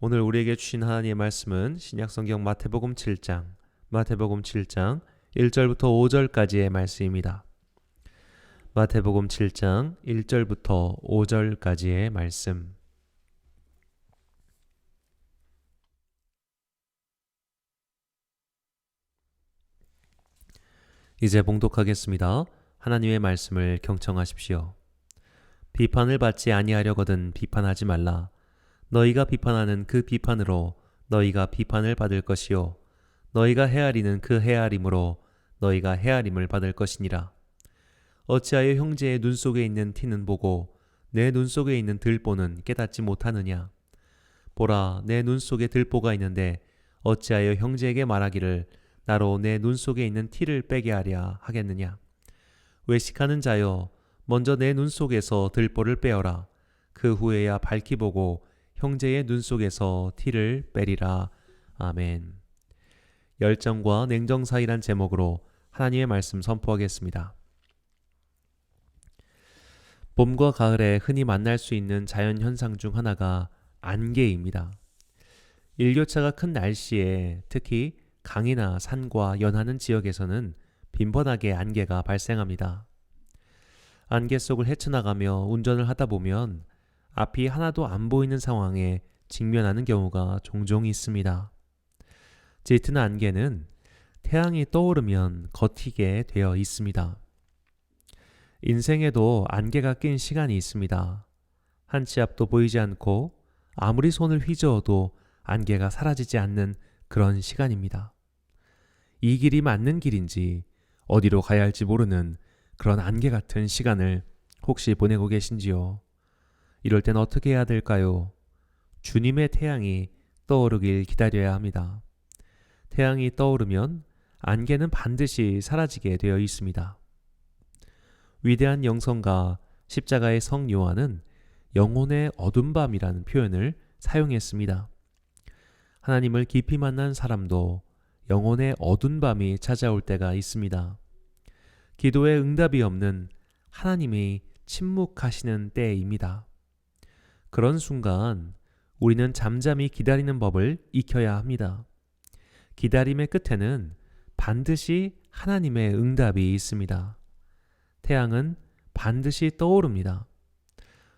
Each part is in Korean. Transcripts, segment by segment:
오늘 우리에게 주신 하나님의 말씀은 신약성경 마태복음 7장 1절부터 5절까지의 말씀입니다. 마태복음 7장 1절부터 5절까지의 말씀. 이제 봉독하겠습니다. 하나님의 말씀을 경청하십시오. 비판을 받지 아니하려거든 비판하지 말라. 너희가 비판하는 그 비판으로 너희가 비판을 받을 것이요 너희가 헤아리는 그 헤아림으로 너희가 헤아림을 받을 것이니라. 어찌하여 형제의 눈 속에 있는 티는 보고 내 눈 속에 있는 들보는 깨닫지 못하느냐? 보라, 내 눈 속에 들보가 있는데 어찌하여 형제에게 말하기를 나로 내 눈 속에 있는 티를 빼게 하랴 하겠느냐? 외식하는 자여, 먼저 내 눈 속에서 들보를 빼어라. 그 후에야 밝히 보고 형제의 눈 속에서 티를 빼리라. 아멘. 열정과 냉정 사이란 제목으로 하나님의 말씀 선포하겠습니다. 봄과 가을에 흔히 만날 수 있는 자연 현상 중 하나가 안개입니다. 일교차가 큰 날씨에 특히 강이나 산과 연하는 지역에서는 빈번하게 안개가 발생합니다. 안개 속을 헤쳐나가며 운전을 하다 보면 앞이 하나도 안 보이는 상황에 직면하는 경우가 종종 있습니다. 짙은 안개는 태양이 떠오르면 겉히게 되어 있습니다. 인생에도 안개가 낀 시간이 있습니다. 한 치 앞도 보이지 않고 아무리 손을 휘저어도 안개가 사라지지 않는 그런 시간입니다. 이 길이 맞는 길인지 어디로 가야 할지 모르는 그런 안개 같은 시간을 혹시 보내고 계신지요? 이럴 땐 어떻게 해야 될까요? 주님의 태양이 떠오르길 기다려야 합니다. 태양이 떠오르면 안개는 반드시 사라지게 되어 있습니다. 위대한 영성가 십자가의 성 요한은 영혼의 어두운 밤이라는 표현을 사용했습니다. 하나님을 깊이 만난 사람도 영혼의 어두운 밤이 찾아올 때가 있습니다. 기도에 응답이 없는 하나님이 침묵하시는 때입니다. 그런 순간 우리는 잠잠히 기다리는 법을 익혀야 합니다. 기다림의 끝에는 반드시 하나님의 응답이 있습니다. 태양은 반드시 떠오릅니다.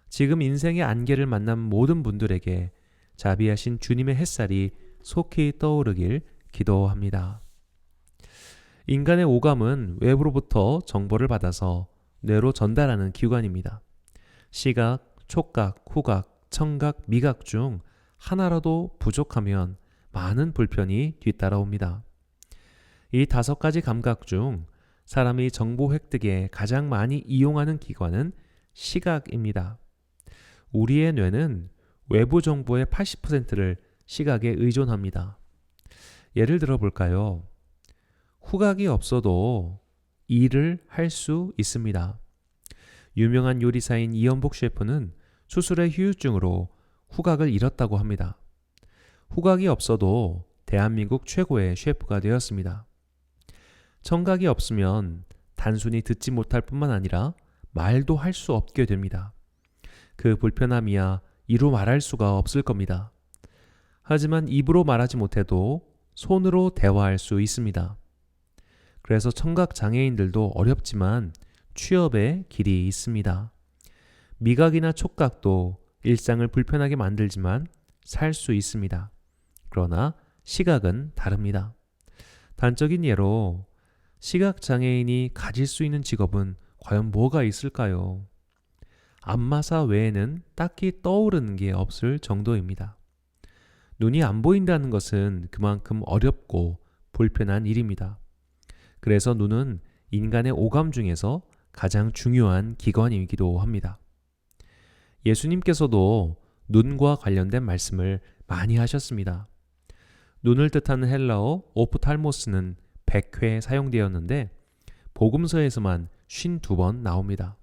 지금 인생의 안개를 만난 모든 분들에게 자비하신 주님의 햇살이 속히 떠오르길 기도합니다. 인간의 오감은 외부로부터 정보를 받아서 뇌로 전달하는 기관입니다. 시각, 촉각, 후각, 청각, 미각 중 하나라도 부족하면 많은 불편이 뒤따라옵니다. 이 5가지 감각 중 사람이 정보 획득에 가장 많이 이용하는 기관은 시각입니다. 우리의 뇌는 외부 정보의 80%를 시각에 의존합니다. 예를 들어 볼까요? 후각이 없어도 일을 할 수 있습니다. 유명한 요리사인 이연복 셰프는 수술의 후유증으로 후각을 잃었다고 합니다. 후각이 없어도 대한민국 최고의 셰프가 되었습니다. 청각이 없으면 단순히 듣지 못할 뿐만 아니라 말도 할 수 없게 됩니다. 그 불편함이야 이루 말할 수가 없을 겁니다. 하지만 입으로 말하지 못해도 손으로 대화할 수 있습니다. 그래서 청각 장애인들도 어렵지만 취업의 길이 있습니다. 미각이나 촉각도 일상을 불편하게 만들지만 살 수 있습니다. 그러나 시각은 다릅니다. 단적인 예로 시각 장애인이 가질 수 있는 직업은 과연 뭐가 있을까요? 안마사 외에는 딱히 떠오르는 게 없을 정도입니다. 눈이 안 보인다는 것은 그만큼 어렵고 불편한 일입니다. 그래서 눈은 인간의 오감 중에서 가장 중요한 기관이기도 합니다. 예수님께서도 눈과 관련된 말씀을 많이 하셨습니다. 눈을 뜻하는 헬라어 오프탈모스는 100회 사용되었는데 복음서에서만 52번 나옵니다.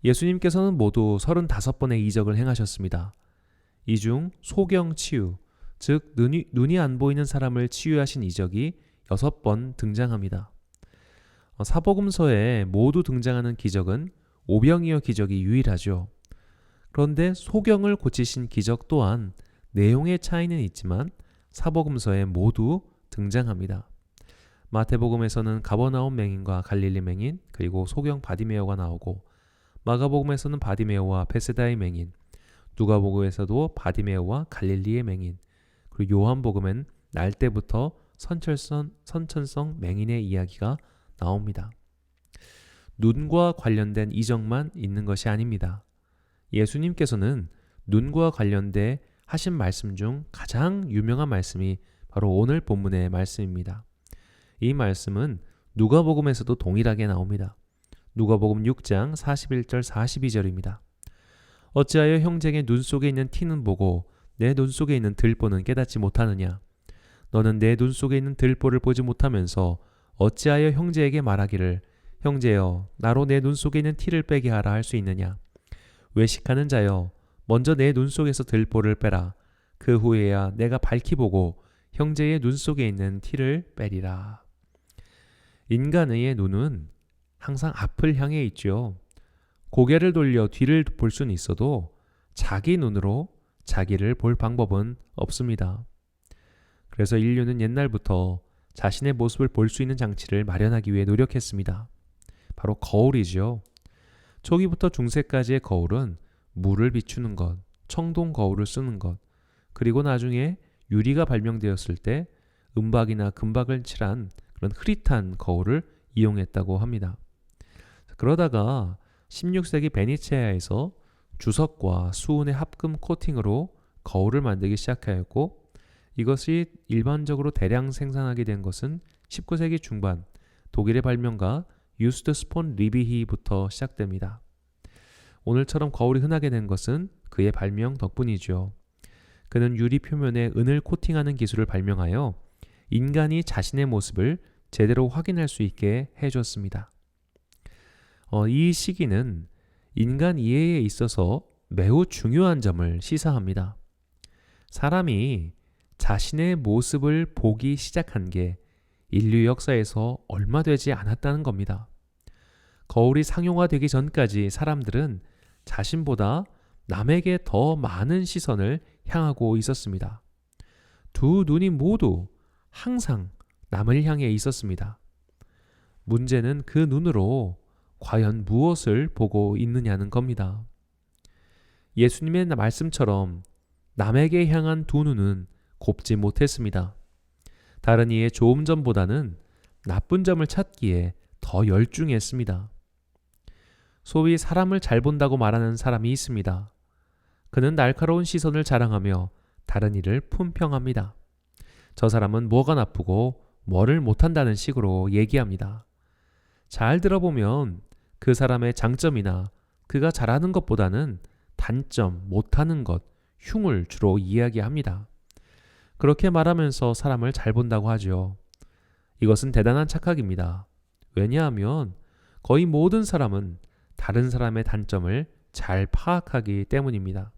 예수님께서는 모두 35번의 이적을 행하셨습니다. 이 중 소경 치유, 즉 눈이 안 보이는 사람을 치유하신 이적이 6번 등장합니다. 사복음서에 모두 등장하는 기적은 오병이어 기적이 유일하죠. 그런데 소경을 고치신 기적 또한 내용의 차이는 있지만 사복음서에 모두 등장합니다. 마태복음에서는 가버나움 맹인과 갈릴리 맹인, 그리고 소경 바디메오가 나오고, 마가복음에서는 바디메오와 베세다의 맹인, 누가복음에서도 바디메오와 갈릴리의 맹인, 그리고 요한복음엔 날 때부터 선천성 맹인의 이야기가 나옵니다. 눈과 관련된 이적만 있는 것이 아닙니다. 예수님께서는 눈과 관련돼 하신 말씀 중 가장 유명한 말씀이 바로 오늘 본문의 말씀입니다. 이 말씀은 누가복음에서도 동일하게 나옵니다. 누가복음 6장 41절 42절입니다. 어찌하여 형제의 눈 속에 있는 티는 보고 내 눈 속에 있는 들보는 깨닫지 못하느냐? 너는 내 눈 속에 있는 들보를 보지 못하면서 어찌하여 형제에게 말하기를 형제여 나로 내 눈 속에 있는 티를 빼게 하라 할 수 있느냐? 외식하는 자여 먼저 내 눈 속에서 들보를 빼라. 그 후에야 내가 밝히 보고 형제의 눈 속에 있는 티를 빼리라. 인간의 눈은 항상 앞을 향해 있죠. 고개를 돌려 뒤를 볼 수는 있어도 자기 눈으로 자기를 볼 방법은 없습니다. 그래서 인류는 옛날부터 자신의 모습을 볼 수 있는 장치를 마련하기 위해 노력했습니다. 바로 거울이죠. 초기부터 중세까지의 거울은 물을 비추는 것, 청동 거울을 쓰는 것, 그리고 나중에 유리가 발명되었을 때 은박이나 금박을 칠한 그런 흐릿한 거울을 이용했다고 합니다. 그러다가 16세기 베니치아에서 주석과 수은의 합금 코팅으로 거울을 만들기 시작하였고, 이것이 일반적으로 대량 생산하게 된 것은 19세기 중반 독일의 발명가 유스트 스폰 리비히부터 시작됩니다. 오늘처럼 거울이 흔하게 된 것은 그의 발명 덕분이죠. 그는 유리 표면에 은을 코팅하는 기술을 발명하여 인간이 자신의 모습을 제대로 확인할 수 있게 해줬습니다. 이 시기는 인간 이해에 있어서 매우 중요한 점을 시사합니다. 사람이 자신의 모습을 보기 시작한 게 인류 역사에서 얼마 되지 않았다는 겁니다. 거울이 상용화되기 전까지 사람들은 자신보다 남에게 더 많은 시선을 향하고 있었습니다. 두 눈이 모두 항상 남을 향해 있었습니다. 문제는 그 눈으로 과연 무엇을 보고 있느냐는 겁니다. 예수님의 말씀처럼 남에게 향한 두 눈은 곱지 못했습니다. 다른 이의 좋은 점보다는 나쁜 점을 찾기에 더 열중했습니다. 소위 사람을 잘 본다고 말하는 사람이 있습니다. 그는 날카로운 시선을 자랑하며 다른 이를 품평합니다. 저 사람은 뭐가 나쁘고 뭐를 못한다는 식으로 얘기합니다. 잘 들어보면 그 사람의 장점이나 그가 잘하는 것보다는 단점, 못하는 것, 흉을 주로 이야기합니다. 그렇게 말하면서 사람을 잘 본다고 하죠. 이것은 대단한 착각입니다. 왜냐하면 거의 모든 사람은 다른 사람의 단점을 잘 파악하기 때문입니다.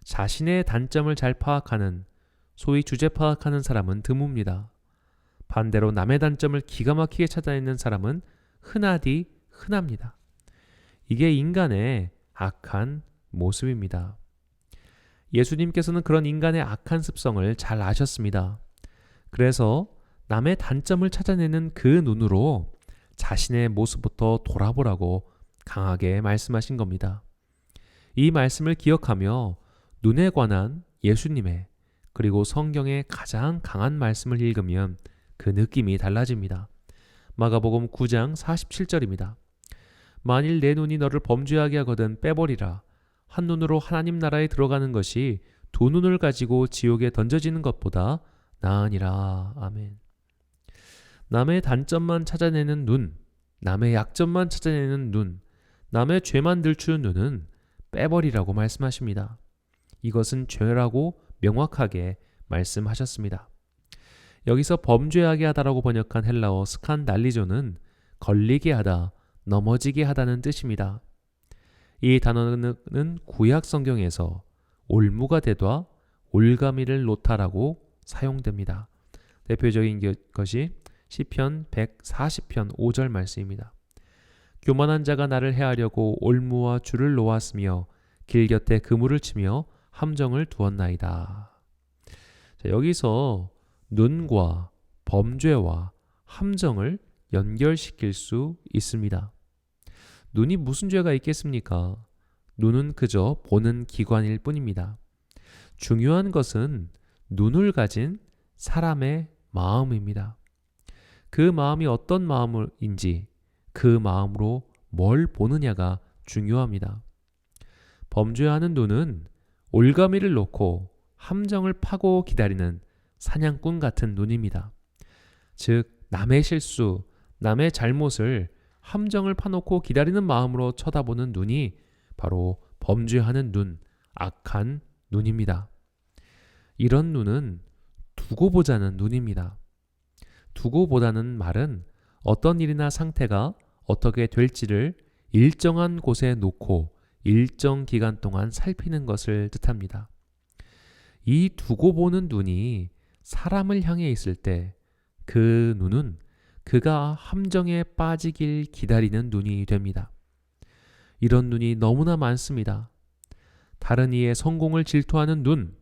자신의 단점을 잘 파악하는, 소위 주제 파악하는 사람은 드뭅니다. 반대로 남의 단점을 기가 막히게 찾아내는 사람은 흔하디 흔합니다. 이게 인간의 악한 모습입니다. 예수님께서는 그런 인간의 악한 습성을 잘 아셨습니다. 그래서 남의 단점을 찾아내는 그 눈으로 자신의 모습부터 돌아보라고 강하게 말씀하신 겁니다. 이 말씀을 기억하며 눈에 관한 예수님의 그리고 성경의 가장 강한 말씀을 읽으면 그 느낌이 달라집니다. 마가복음 9장 47절입니다. 만일 내 눈이 너를 범죄하게 하거든 빼버리라. 한 눈으로 하나님 나라에 들어가는 것이 두 눈을 가지고 지옥에 던져지는 것보다 나으니라. 아멘. 남의 단점만 찾아내는 눈, 남의 약점만 찾아내는 눈, 남의 죄만 들추는 눈은 빼버리라고 말씀하십니다. 이것은 죄라고 명확하게 말씀하셨습니다. 여기서 범죄하게 하다라고 번역한 헬라어 스칸달리조는 걸리게 하다, 넘어지게 하다는 뜻입니다. 이 단어는 구약 성경에서 올무가 되다, 올가미를 놓다라고 사용됩니다. 대표적인 것이 시편 140편 5절 말씀입니다. 교만한 자가 나를 해하려고 올무와 줄을 놓았으며 길 곁에 그물을 치며 함정을 두었나이다. 자, 여기서 눈과 범죄와 함정을 연결시킬 수 있습니다. 눈이 무슨 죄가 있겠습니까? 눈은 그저 보는 기관일 뿐입니다. 중요한 것은 눈을 가진 사람의 마음입니다. 그 마음이 어떤 마음인지 그 마음으로 뭘 보느냐가 중요합니다. 범죄하는 눈은 올가미를 놓고 함정을 파고 기다리는 사냥꾼 같은 눈입니다. 즉, 남의 실수, 남의 잘못을 함정을 파놓고 기다리는 마음으로 쳐다보는 눈이 바로 범죄하는 눈, 악한 눈입니다. 이런 눈은 두고 보자는 눈입니다. 두고 보다는 말은 어떤 일이나 상태가 어떻게 될지를 일정한 곳에 놓고 일정 기간 동안 살피는 것을 뜻합니다. 이 두고 보는 눈이 사람을 향해 있을 때 그 눈은 그가 함정에 빠지길 기다리는 눈이 됩니다. 이런 눈이 너무나 많습니다. 다른 이의 성공을 질투하는 눈,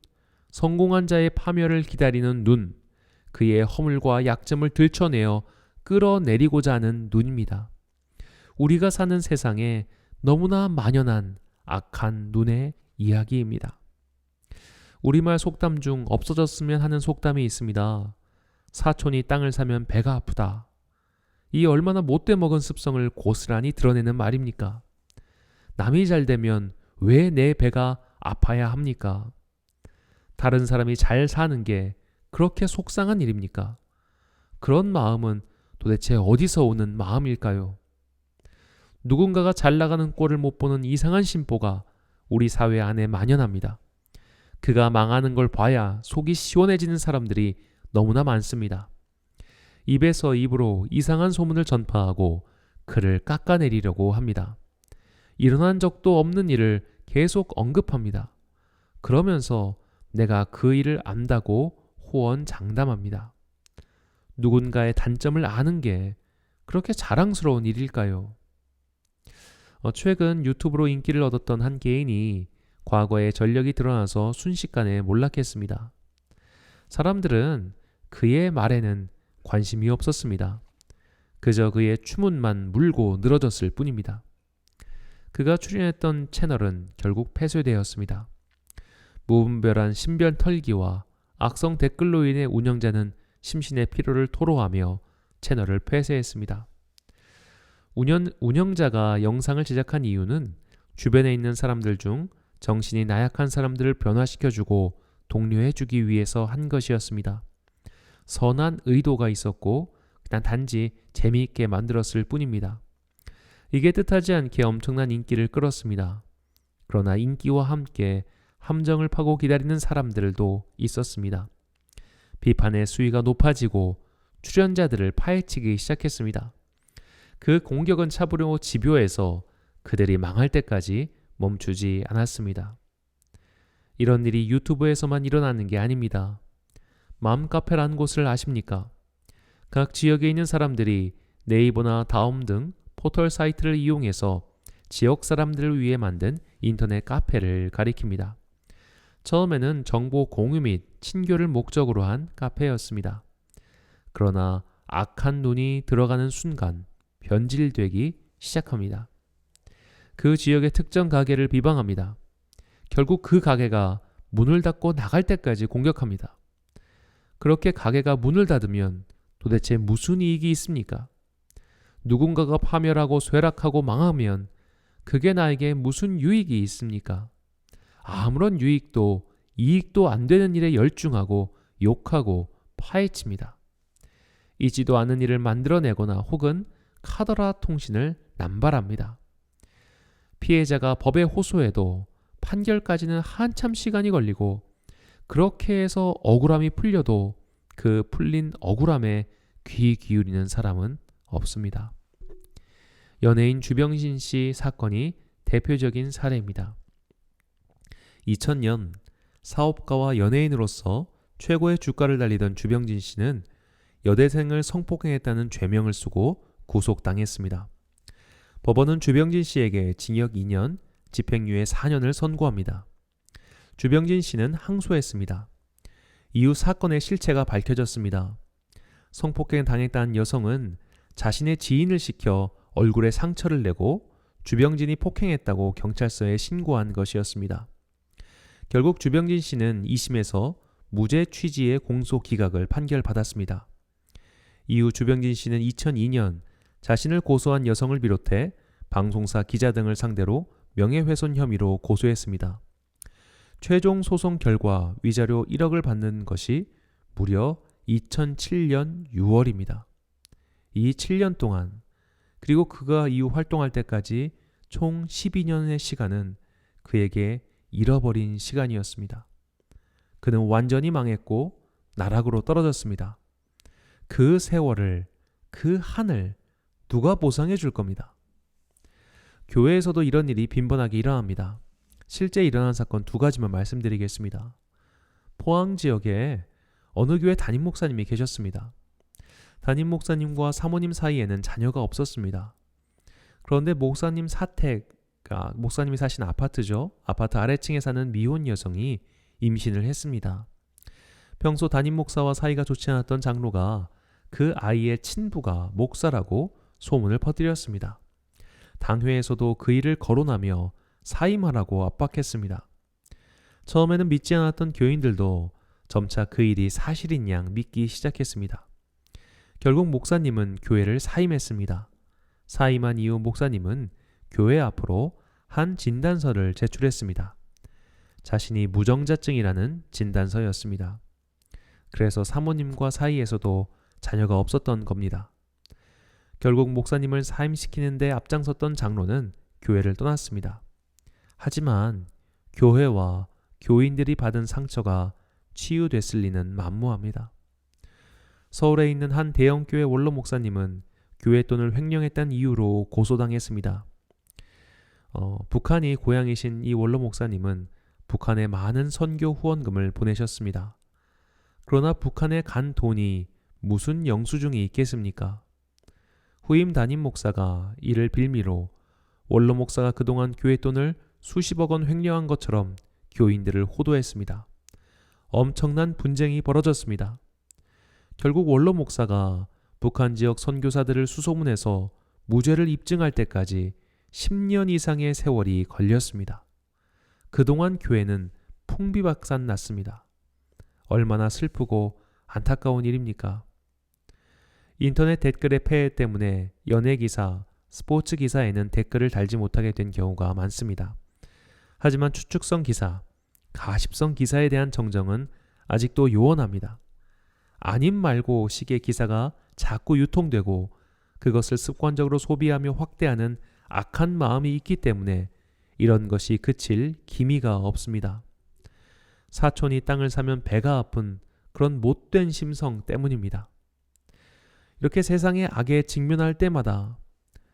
성공한 자의 파멸을 기다리는 눈, 그의 허물과 약점을 들춰내어 끌어내리고자 하는 눈입니다. 우리가 사는 세상에 너무나 만연한 악한 눈의 이야기입니다. 우리말 속담 중 없어졌으면 하는 속담이 있습니다. 사촌이 땅을 사면 배가 아프다. 이 얼마나 못돼 먹은 습성을 고스란히 드러내는 말입니까? 남이 잘 되면 왜 내 배가 아파야 합니까? 다른 사람이 잘 사는 게 그렇게 속상한 일입니까? 그런 마음은 도대체 어디서 오는 마음일까요? 누군가가 잘 나가는 꼴을 못 보는 이상한 심보가 우리 사회 안에 만연합니다. 그가 망하는 걸 봐야 속이 시원해지는 사람들이 너무나 많습니다. 입에서 입으로 이상한 소문을 전파하고 그를 깎아내리려고 합니다. 일어난 적도 없는 일을 계속 언급합니다. 그러면서 내가 그 일을 안다고 호언장담합니다. 누군가의 단점을 아는 게 그렇게 자랑스러운 일일까요? 최근 유튜브로 인기를 얻었던 한 개인이 과거에 전력이 드러나서 순식간에 몰락했습니다. 사람들은 그의 말에는 관심이 없었습니다. 그저 그의 추문만 물고 늘어졌을 뿐입니다. 그가 출연했던 채널은 결국 폐쇄되었습니다. 무분별한 신변 털기와 악성 댓글로 인해 운영자는 심신의 피로를 토로하며 채널을 폐쇄했습니다. 운영자가 영상을 제작한 이유는 주변에 있는 사람들 중 정신이 나약한 사람들을 변화시켜주고 독려해주기 위해서 한 것이었습니다. 선한 의도가 있었고 그냥 단지 재미있게 만들었을 뿐입니다. 이게 뜻하지 않게 엄청난 인기를 끌었습니다. 그러나 인기와 함께 함정을 파고 기다리는 사람들도 있었습니다. 비판의 수위가 높아지고 출연자들을 파헤치기 시작했습니다. 그 공격은 차부려 집요해서 그들이 망할 때까지 멈추지 않았습니다. 이런 일이 유튜브에서만 일어나는 게 아닙니다. 맘카페라는 곳을 아십니까? 각 지역에 있는 사람들이 네이버나 다음 등 포털 사이트를 이용해서 지역 사람들을 위해 만든 인터넷 카페를 가리킵니다. 처음에는 정보 공유 및 친교를 목적으로 한 카페였습니다. 그러나 악한 눈이 들어가는 순간 변질되기 시작합니다. 그 지역의 특정 가게를 비방합니다. 결국 그 가게가 문을 닫고 나갈 때까지 공격합니다. 그렇게 가게가 문을 닫으면 도대체 무슨 이익이 있습니까? 누군가가 파멸하고 쇠락하고 망하면 그게 나에게 무슨 유익이 있습니까? 아무런 유익도 이익도 안 되는 일에 열중하고 욕하고 파헤칩니다. 이지도 않은 일을 만들어내거나 혹은 카더라 통신을 남발합니다. 피해자가 법에 호소해도 판결까지는 한참 시간이 걸리고 그렇게 해서 억울함이 풀려도 그 풀린 억울함에 귀 기울이는 사람은 없습니다. 연예인 주병진 씨 사건이 대표적인 사례입니다. 2000년 사업가와 연예인으로서 최고의 주가를 달리던 주병진 씨는 여대생을 성폭행했다는 죄명을 쓰고 구속당했습니다. 법원은 주병진 씨에게 징역 2년, 집행유예 4년을 선고합니다. 주병진 씨는 항소했습니다. 이후 사건의 실체가 밝혀졌습니다. 성폭행 당했다는 여성은 자신의 지인을 시켜 얼굴에 상처를 내고 주병진이 폭행했다고 경찰서에 신고한 것이었습니다. 결국 주병진 씨는 2심에서 무죄 취지의 공소 기각을 판결받았습니다. 이후 주병진 씨는 2002년 자신을 고소한 여성을 비롯해 방송사 기자 등을 상대로 명예훼손 혐의로 고소했습니다. 최종 소송 결과 위자료 1억을 받는 것이 무려 2007년 6월입니다. 이 7년 동안 그리고 그가 이후 활동할 때까지 총 12년의 시간은 그에게 잃어버린 시간이었습니다. 그는 완전히 망했고 나락으로 떨어졌습니다. 그 세월을, 그 한을 누가 보상해 줄 겁니다. 교회에서도 이런 일이 빈번하게 일어납니다. 실제 일어난 사건 2가지만 말씀드리겠습니다. 포항 지역에 어느 교회 담임 목사님이 계셨습니다. 담임 목사님과 사모님 사이에는 자녀가 없었습니다. 그런데 목사님이 사신 아파트죠. 아파트 아래층에 사는 미혼 여성이 임신을 했습니다. 평소 담임 목사와 사이가 좋지 않았던 장로가 그 아이의 친부가 목사라고 소문을 퍼뜨렸습니다. 당회에서도 그 일을 거론하며 사임하라고 압박했습니다. 처음에는 믿지 않았던 교인들도 점차 그 일이 사실인 양 믿기 시작했습니다. 결국 목사님은 교회를 사임했습니다. 사임한 이후 목사님은 교회 앞으로 한 진단서를 제출했습니다. 자신이 무정자증이라는 진단서였습니다. 그래서 사모님과 사이에서도 자녀가 없었던 겁니다. 결국 목사님을 사임시키는데 앞장섰던 장로는 교회를 떠났습니다. 하지만 교회와 교인들이 받은 상처가 치유됐을 리는 만무합니다. 서울에 있는 한 대형교회 원로 목사님은 교회 돈을 횡령했다는 이유로 고소당했습니다. 북한이 고향이신 이 원로 목사님은 북한에 많은 선교 후원금을 보내셨습니다. 그러나 북한에 간 돈이 무슨 영수증이 있겠습니까? 후임 담임 목사가 이를 빌미로 원로 목사가 그동안 교회 돈을 수십억 원 횡령한 것처럼 교인들을 호도했습니다. 엄청난 분쟁이 벌어졌습니다. 결국 원로 목사가 북한 지역 선교사들을 수소문해서 무죄를 입증할 때까지 10년 이상의 세월이 걸렸습니다. 그동안 교회는 풍비박산 났습니다. 얼마나 슬프고 안타까운 일입니까? 인터넷 댓글의 폐해 때문에 연예기사, 스포츠 기사에는 댓글을 달지 못하게 된 경우가 많습니다. 하지만 추측성 기사, 가십성 기사에 대한 정정은 아직도 요원합니다. 아님 말고 식의 기사가 자꾸 유통되고 그것을 습관적으로 소비하며 확대하는 악한 마음이 있기 때문에 이런 것이 그칠 기미가 없습니다. 사촌이 땅을 사면 배가 아픈 그런 못된 심성 때문입니다. 이렇게 세상의 악에 직면할 때마다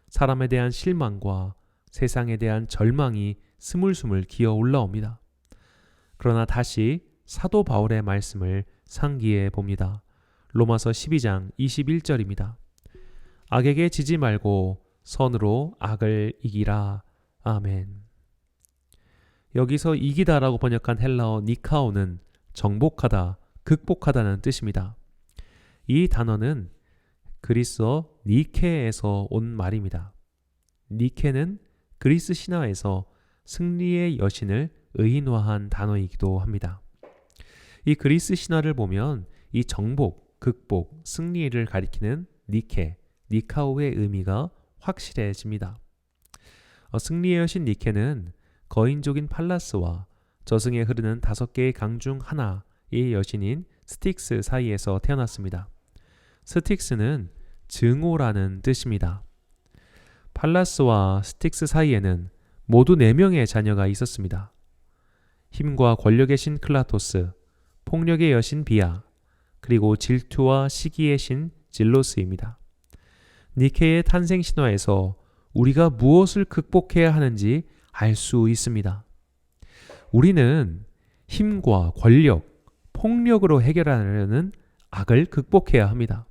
사람에 대한 실망과 세상에 대한 절망이 스물스물 기어 올라옵니다. 그러나 다시 사도 바울의 말씀을 상기해 봅니다. 로마서 12장 21절입니다. 악에게 지지 말고 선으로 악을 이기라. 아멘. 여기서 이기다라고 번역한 헬라어 니카오는 정복하다, 극복하다는 뜻입니다. 이 단어는 그리스어 니케에서 온 말입니다. 니케는 그리스 신화에서 승리의 여신을 의인화한 단어이기도 합니다. 이 그리스 신화를 보면 이 정복, 극복, 승리를 가리키는 니케, 니카오의 의미가 확실해집니다. 승리의 여신 니케는 거인족인 팔라스와 저승에 흐르는 5개의 강 중 하나의 여신인 스틱스 사이에서 태어났습니다. 스틱스는 증오라는 뜻입니다. 팔라스와 스틱스 사이에는 모두 4명의 자녀가 있었습니다. 힘과 권력의 신 클라토스, 폭력의 여신 비아, 그리고 질투와 시기의 신 질로스입니다. 니케의 탄생 신화에서 우리가 무엇을 극복해야 하는지 알 수 있습니다. 우리는 힘과 권력, 폭력으로 해결하려는 악을 극복해야 합니다.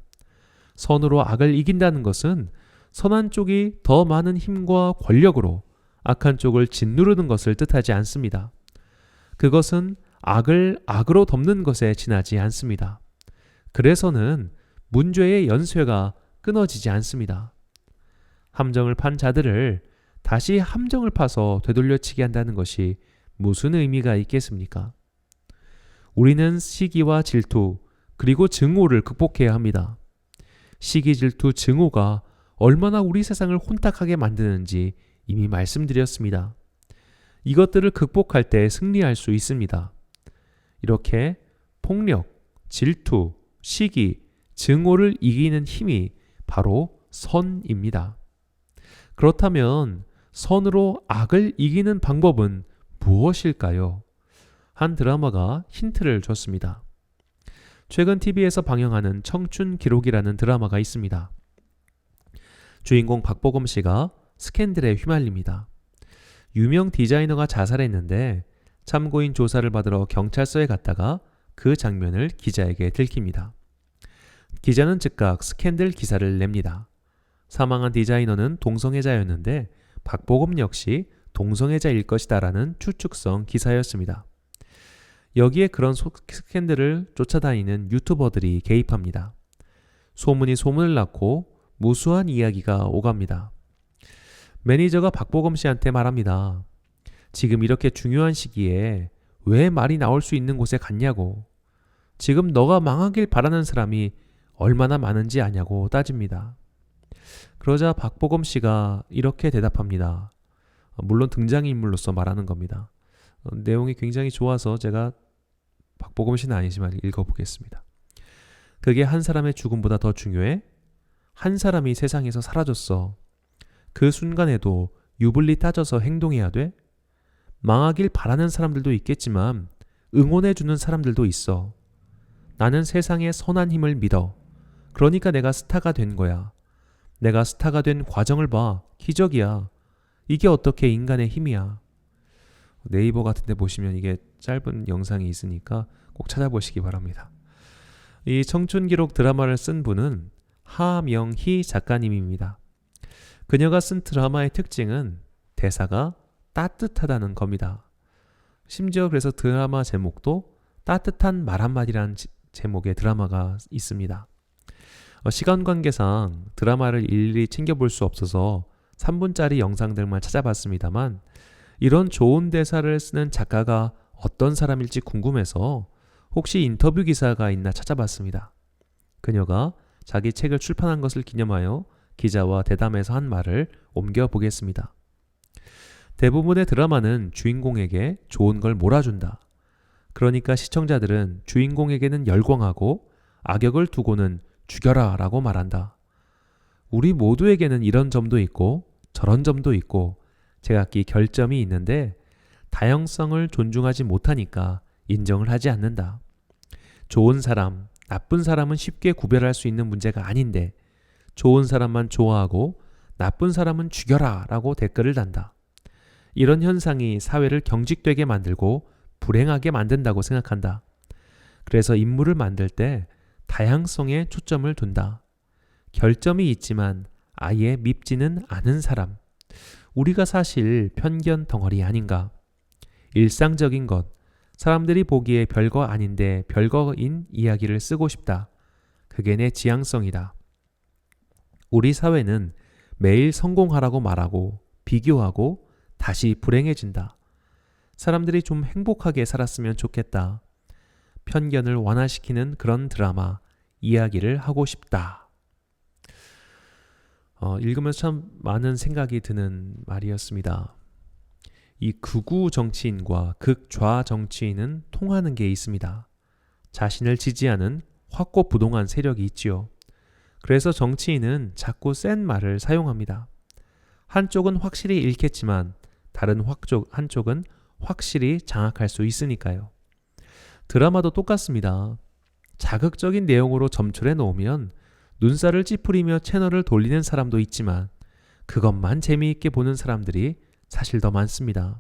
선으로 악을 이긴다는 것은 선한 쪽이 더 많은 힘과 권력으로 악한 쪽을 짓누르는 것을 뜻하지 않습니다. 그것은 악을 악으로 덮는 것에 지나지 않습니다. 그래서는 문죄의 연쇄가 끊어지지 않습니다. 함정을 판 자들을 다시 함정을 파서 되돌려치게 한다는 것이 무슨 의미가 있겠습니까? 우리는 시기와 질투 그리고 증오를 극복해야 합니다. 시기, 질투, 증오가 얼마나 우리 세상을 혼탁하게 만드는지 이미 말씀드렸습니다. 이것들을 극복할 때 승리할 수 있습니다. 이렇게 폭력, 질투, 시기, 증오를 이기는 힘이 바로 선입니다. 그렇다면 선으로 악을 이기는 방법은 무엇일까요? 한 드라마가 힌트를 줬습니다. 최근 TV에서 방영하는 청춘 기록이라는 드라마가 있습니다. 주인공 박보검 씨가 스캔들에 휘말립니다. 유명 디자이너가 자살했는데 참고인 조사를 받으러 경찰서에 갔다가 그 장면을 기자에게 들킵니다. 기자는 즉각 스캔들 기사를 냅니다. 사망한 디자이너는 동성애자였는데 박보검 역시 동성애자일 것이다라는 추측성 기사였습니다. 여기에 그런 스캔들을 쫓아다니는 유튜버들이 개입합니다. 소문이 소문을 낳고 무수한 이야기가 오갑니다. 매니저가 박보검 씨한테 말합니다. 지금 이렇게 중요한 시기에 왜 말이 나올 수 있는 곳에 갔냐고. 지금 너가 망하길 바라는 사람이 얼마나 많은지 아냐고 따집니다. 그러자 박보검 씨가 이렇게 대답합니다. 물론 등장인물로서 말하는 겁니다. 내용이 굉장히 좋아서 제가 박보검 씨는 아니지만 읽어보겠습니다. 그게 한 사람의 죽음보다 더 중요해? 한 사람이 세상에서 사라졌어. 그 순간에도 유불리 따져서 행동해야 돼? 망하길 바라는 사람들도 있겠지만 응원해주는 사람들도 있어. 나는 세상의 선한 힘을 믿어. 그러니까 내가 스타가 된 거야. 내가 스타가 된 과정을 봐. 기적이야. 이게 어떻게 인간의 힘이야. 네이버 같은 데 보시면 이게 짧은 영상이 있으니까 꼭 찾아보시기 바랍니다. 이 청춘기록 드라마를 쓴 분은 하명희 작가님입니다. 그녀가 쓴 드라마의 특징은 대사가 따뜻하다는 겁니다. 심지어 그래서 드라마 제목도 따뜻한 말 한마디라는 제목의 드라마가 있습니다. 시간 관계상 드라마를 일일이 챙겨볼 수 없어서 3분짜리 영상들만 찾아봤습니다만 이런 좋은 대사를 쓰는 작가가 어떤 사람일지 궁금해서 혹시 인터뷰 기사가 있나 찾아봤습니다. 그녀가 자기 책을 출판한 것을 기념하여 기자와 대담해서 한 말을 옮겨보겠습니다. 대부분의 드라마는 주인공에게 좋은 걸 몰아준다. 그러니까 시청자들은 주인공에게는 열광하고 악역을 두고는 죽여라 라고 말한다. 우리 모두에게는 이런 점도 있고 저런 점도 있고 제각기 결점이 있는데 다양성을 존중하지 못하니까 인정을 하지 않는다. 좋은 사람, 나쁜 사람은 쉽게 구별할 수 있는 문제가 아닌데 좋은 사람만 좋아하고 나쁜 사람은 죽여라 라고 댓글을 단다. 이런 현상이 사회를 경직되게 만들고 불행하게 만든다고 생각한다. 그래서 인물을 만들 때 다양성에 초점을 둔다. 결점이 있지만 아예 밉지는 않은 사람. 우리가 사실 편견 덩어리 아닌가? 일상적인 것, 사람들이 보기에 별거 아닌데 별거인 이야기를 쓰고 싶다. 그게 내 지향성이다. 우리 사회는 매일 성공하라고 말하고 비교하고 다시 불행해진다. 사람들이 좀 행복하게 살았으면 좋겠다. 편견을 완화시키는 그런 드라마, 이야기를 하고 싶다. 읽으면서 참 많은 생각이 드는 말이었습니다. 이 극우 정치인과 극좌 정치인은 통하는 게 있습니다. 자신을 지지하는 확고부동한 세력이 있지요. 그래서 정치인은 자꾸 센 말을 사용합니다. 한쪽은 확실히 잃겠지만 다른 한쪽은 확실히 장악할 수 있으니까요. 드라마도 똑같습니다. 자극적인 내용으로 점철해 놓으면 눈살을 찌푸리며 채널을 돌리는 사람도 있지만 그것만 재미있게 보는 사람들이 사실 더 많습니다.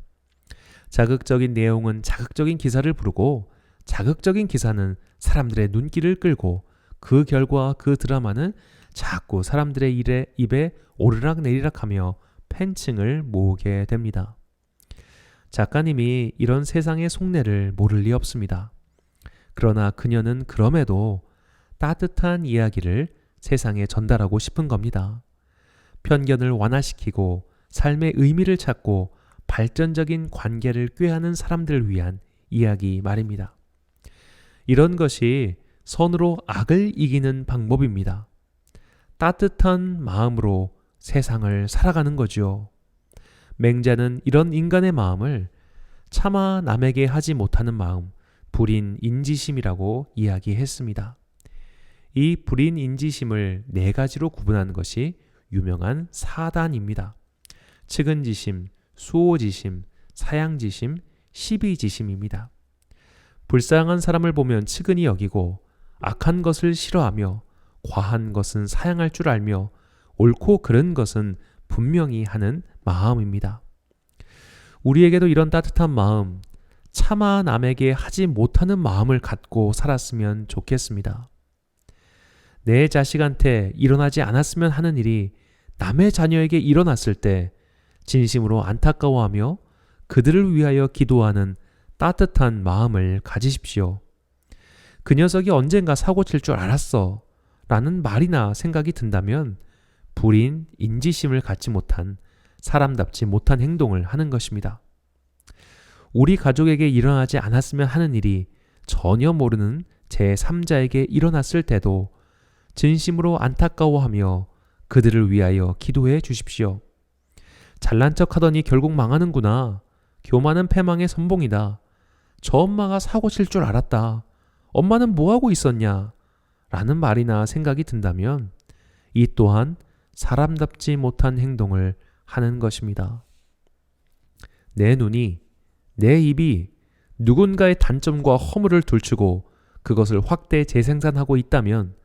자극적인 내용은 자극적인 기사를 부르고 자극적인 기사는 사람들의 눈길을 끌고 그 결과 그 드라마는 자꾸 사람들의 입에 오르락내리락하며 팬층을 모으게 됩니다. 작가님이 이런 세상의 속내를 모를 리 없습니다. 그러나 그녀는 그럼에도 따뜻한 이야기를 세상에 전달하고 싶은 겁니다. 편견을 완화시키고 삶의 의미를 찾고 발전적인 관계를 꾀하는 사람들을 위한 이야기 말입니다. 이런 것이 선으로 악을 이기는 방법입니다. 따뜻한 마음으로 세상을 살아가는 거죠. 맹자는 이런 인간의 마음을 차마 남에게 하지 못하는 마음, 불인 인지심이라고 이야기했습니다. 이 불인 인지심을 네 가지로 구분하는 것이 유명한 사단입니다. 측은지심, 수호지심, 사양지심, 시비지심입니다. 불쌍한 사람을 보면 측은히 여기고 악한 것을 싫어하며 과한 것은 사양할 줄 알며 옳고 그른 것은 분명히 하는 마음입니다. 우리에게도 이런 따뜻한 마음, 차마 남에게 하지 못하는 마음을 갖고 살았으면 좋겠습니다. 내 자식한테 일어나지 않았으면 하는 일이 남의 자녀에게 일어났을 때 진심으로 안타까워하며 그들을 위하여 기도하는 따뜻한 마음을 가지십시오. 그 녀석이 언젠가 사고 칠 줄 알았어 라는 말이나 생각이 든다면 불인 인지심을 갖지 못한 사람답지 못한 행동을 하는 것입니다. 우리 가족에게 일어나지 않았으면 하는 일이 전혀 모르는 제3자에게 일어났을 때도 진심으로 안타까워하며 그들을 위하여 기도해 주십시오. 잘난 척 하더니 결국 망하는구나. 교만은 패망의 선봉이다. 저 엄마가 사고 칠 줄 알았다. 엄마는 뭐하고 있었냐? 라는 말이나 생각이 든다면 이 또한 사람답지 못한 행동을 하는 것입니다. 내 눈이, 내 입이 누군가의 단점과 허물을 들추고 그것을 확대 재생산하고 있다면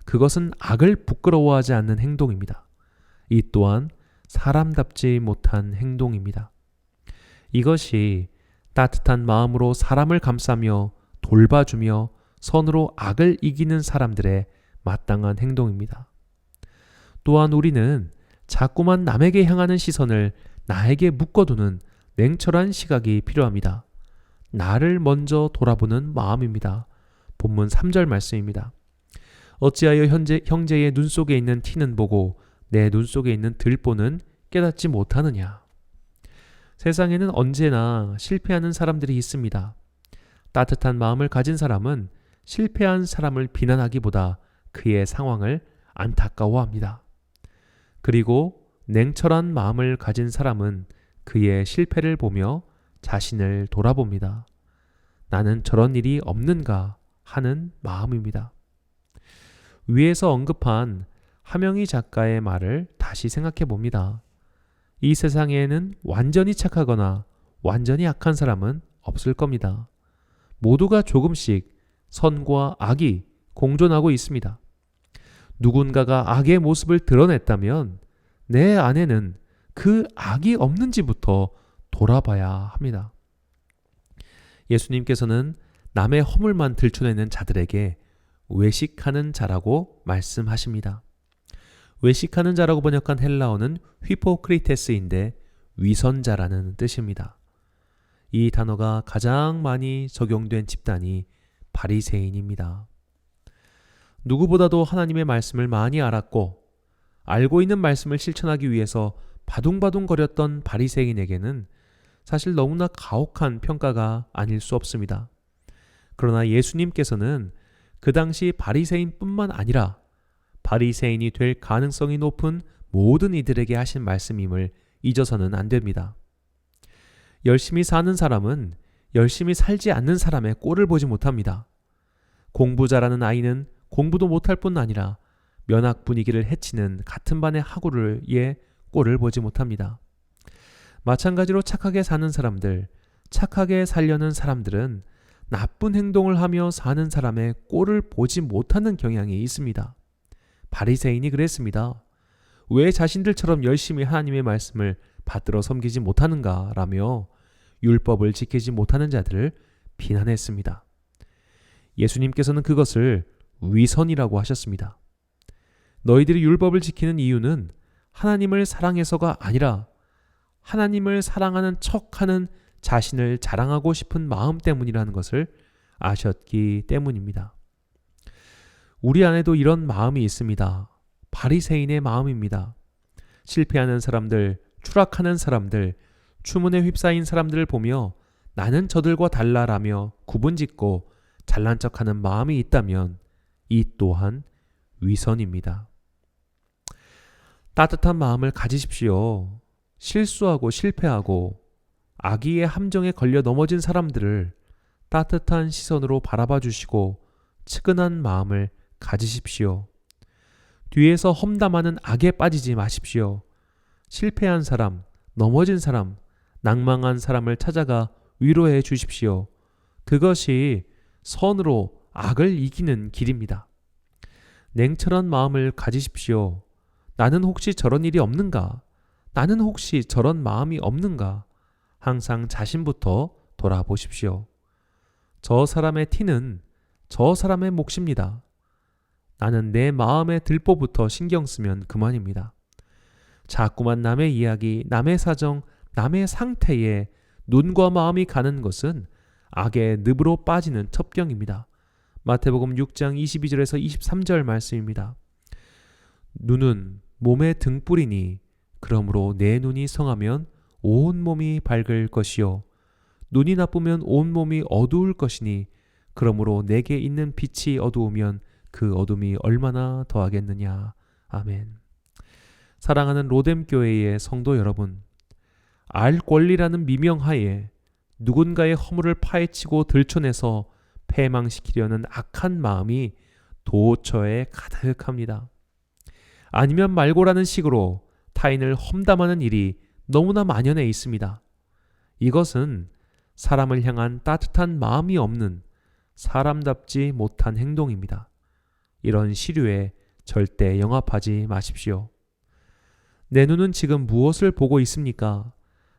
그것은 악을 부끄러워하지 않는 행동입니다. 이 또한 사람답지 못한 행동입니다. 이것이 따뜻한 마음으로 사람을 감싸며 돌봐주며 선으로 악을 이기는 사람들의 마땅한 행동입니다. 또한 우리는 자꾸만 남에게 향하는 시선을 나에게 묶어두는 냉철한 시각이 필요합니다. 나를 먼저 돌아보는 마음입니다. 본문 3절 말씀입니다. 어찌하여 형제의 눈 속에 있는 티는 보고 내 눈 속에 있는 들보는 깨닫지 못하느냐. 세상에는 언제나 실패하는 사람들이 있습니다. 따뜻한 마음을 가진 사람은 실패한 사람을 비난하기보다 그의 상황을 안타까워합니다. 그리고 냉철한 마음을 가진 사람은 그의 실패를 보며 자신을 돌아봅니다. 나는 저런 일이 없는가 하는 마음입니다. 위에서 언급한 하명희 작가의 말을 다시 생각해 봅니다. 이 세상에는 완전히 착하거나 완전히 악한 사람은 없을 겁니다. 모두가 조금씩 선과 악이 공존하고 있습니다. 누군가가 악의 모습을 드러냈다면 내 안에는 그 악이 없는지부터 돌아봐야 합니다. 예수님께서는 남의 허물만 들춰내는 자들에게 외식하는 자라고 말씀하십니다. 외식하는 자라고 번역한 헬라어는 휘포크리테스인데 위선자라는 뜻입니다. 이 단어가 가장 많이 적용된 집단이 바리새인입니다. 누구보다도 하나님의 말씀을 많이 알았고 알고 있는 말씀을 실천하기 위해서 바둥바둥거렸던 바리새인에게는 사실 너무나 가혹한 평가가 아닐 수 없습니다. 그러나 예수님께서는 그 당시 바리새인뿐만 아니라 바리새인이 될 가능성이 높은 모든 이들에게 하신 말씀임을 잊어서는 안 됩니다. 열심히 사는 사람은 열심히 살지 않는 사람의 꼴을 보지 못합니다. 공부 잘하는 아이는 공부도 못할 뿐 아니라 면학 분위기를 해치는 같은 반의 학우의 꼴을 보지 못합니다. 마찬가지로 착하게 사는 사람들, 착하게 살려는 사람들은 나쁜 행동을 하며 사는 사람의 꼴을 보지 못하는 경향이 있습니다. 바리새인이 그랬습니다. 왜 자신들처럼 열심히 하나님의 말씀을 받들어 섬기지 못하는가 라며 율법을 지키지 못하는 자들을 비난했습니다. 예수님께서는 그것을 위선이라고 하셨습니다. 너희들이 율법을 지키는 이유는 하나님을 사랑해서가 아니라 하나님을 사랑하는 척하는 자신을 자랑하고 싶은 마음 때문이라는 것을 아셨기 때문입니다. 우리 안에도 이런 마음이 있습니다. 바리새인의 마음입니다. 실패하는 사람들, 추락하는 사람들, 추문에 휩싸인 사람들을 보며 나는 저들과 달라라며 구분짓고 잘난 척하는 마음이 있다면 이 또한 위선입니다. 따뜻한 마음을 가지십시오. 실수하고 실패하고 악의의 함정에 걸려 넘어진 사람들을 따뜻한 시선으로 바라봐 주시고 측은한 마음을 가지십시오. 뒤에서 험담하는 악에 빠지지 마십시오. 실패한 사람, 넘어진 사람, 낭망한 사람을 찾아가 위로해 주십시오. 그것이 선으로 악을 이기는 길입니다. 냉철한 마음을 가지십시오. 나는 혹시 저런 일이 없는가? 나는 혹시 저런 마음이 없는가? 항상 자신부터 돌아보십시오. 저 사람의 티는 저 사람의 몫입니다. 나는 내 마음의 들보부터 신경 쓰면 그만입니다. 자꾸만 남의 이야기, 남의 사정, 남의 상태에 눈과 마음이 가는 것은 악의 늪으로 빠지는 첩경입니다. 마태복음 6장 22절에서 23절 말씀입니다. 눈은 몸의 등불이니 그러므로 내 눈이 성하면 온 몸이 밝을 것이요 눈이 나쁘면 온 몸이 어두울 것이니 그러므로 내게 있는 빛이 어두우면 그 어둠이 얼마나 더하겠느냐. 아멘. 사랑하는 로뎀교회의 성도 여러분, 알 권리라는 미명하에 누군가의 허물을 파헤치고 들춰내서 패망시키려는 악한 마음이 도처에 가득합니다. 아니면 말고라는 식으로 타인을 험담하는 일이 너무나 만연해 있습니다. 이것은 사람을 향한 따뜻한 마음이 없는 사람답지 못한 행동입니다. 이런 시류에 절대 영합하지 마십시오. 내 눈은 지금 무엇을 보고 있습니까?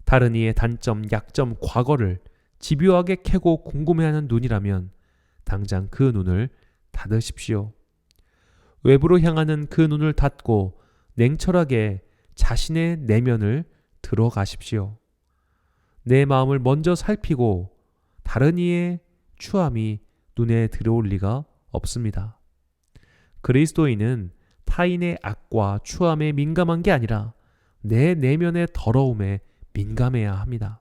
다른 이의 단점, 약점, 과거를 집요하게 캐고 궁금해하는 눈이라면 당장 그 눈을 닫으십시오. 외부로 향하는 그 눈을 닫고 냉철하게 자신의 내면을 들어가십시오. 내 마음을 먼저 살피고 다른 이의 추함이 눈에 들어올 리가 없습니다. 그리스도인은 타인의 악과 추함에 민감한 게 아니라 내 내면의 더러움에 민감해야 합니다.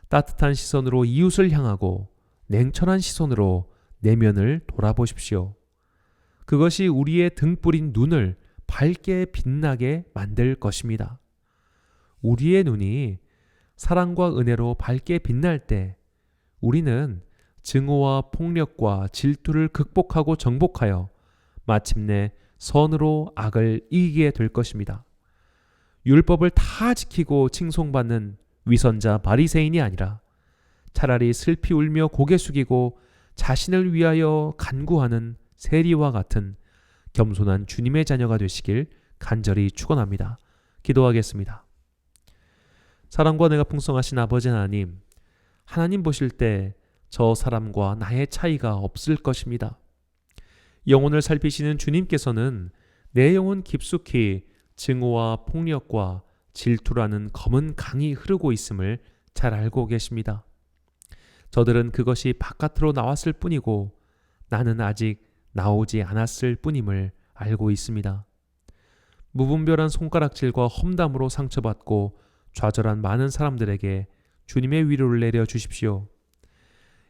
따뜻한 시선으로 이웃을 향하고 냉철한 시선으로 내면을 돌아보십시오. 그것이 우리의 등불인 눈을 밝게 빛나게 만들 것입니다. 우리의 눈이 사랑과 은혜로 밝게 빛날 때 우리는 증오와 폭력과 질투를 극복하고 정복하여 마침내 선으로 악을 이기게 될 것입니다. 율법을 다 지키고 칭송받는 위선자 바리새인이 아니라 차라리 슬피 울며 고개 숙이고 자신을 위하여 간구하는 세리와 같은 겸손한 주님의 자녀가 되시길 간절히 축원합니다. 기도하겠습니다. 사랑과 은혜가 풍성하신 아버지 하나님, 하나님 보실 때 저 사람과 나의 차이가 없을 것입니다. 영혼을 살피시는 주님께서는 내 영혼 깊숙이 증오와 폭력과 질투라는 검은 강이 흐르고 있음을 잘 알고 계십니다. 저들은 그것이 바깥으로 나왔을 뿐이고 나는 아직 나오지 않았을 뿐임을 알고 있습니다. 무분별한 손가락질과 험담으로 상처받고 좌절한 많은 사람들에게 주님의 위로를 내려 주십시오.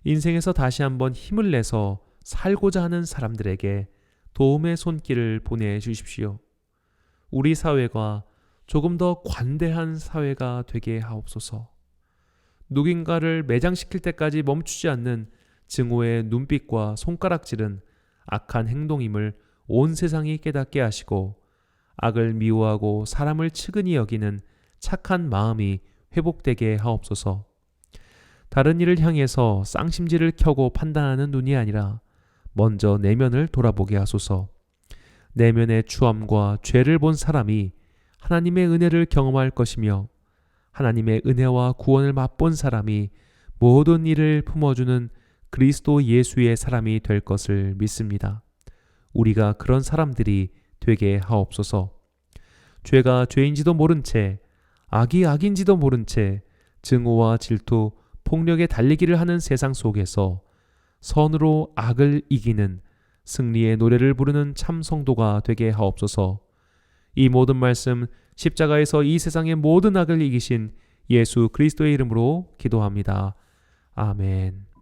인생에서 다시 한번 힘을 내서 살고자 하는 사람들에게 도움의 손길을 보내주십시오. 우리 사회가 조금 더 관대한 사회가 되게 하옵소서. 누군가를 매장시킬 때까지 멈추지 않는 증오의 눈빛과 손가락질은 악한 행동임을 온 세상이 깨닫게 하시고 악을 미워하고 사람을 측은히 여기는 착한 마음이 회복되게 하옵소서. 다른 이를 향해서 쌍심지를 켜고 판단하는 눈이 아니라 먼저 내면을 돌아보게 하소서. 내면의 추함과 죄를 본 사람이 하나님의 은혜를 경험할 것이며 하나님의 은혜와 구원을 맛본 사람이 모든 일을 품어주는 그리스도 예수의 사람이 될 것을 믿습니다. 우리가 그런 사람들이 되게 하옵소서. 죄가 죄인지도 모른 채, 악이 악인지도 모른 채 증오와 질투, 폭력의 달리기를 하는 세상 속에서 선으로 악을 이기는 승리의 노래를 부르는 참 성도가 되게 하옵소서. 이 모든 말씀 십자가에서 이 세상의 모든 악을 이기신 예수 그리스도의 이름으로 기도합니다. 아멘.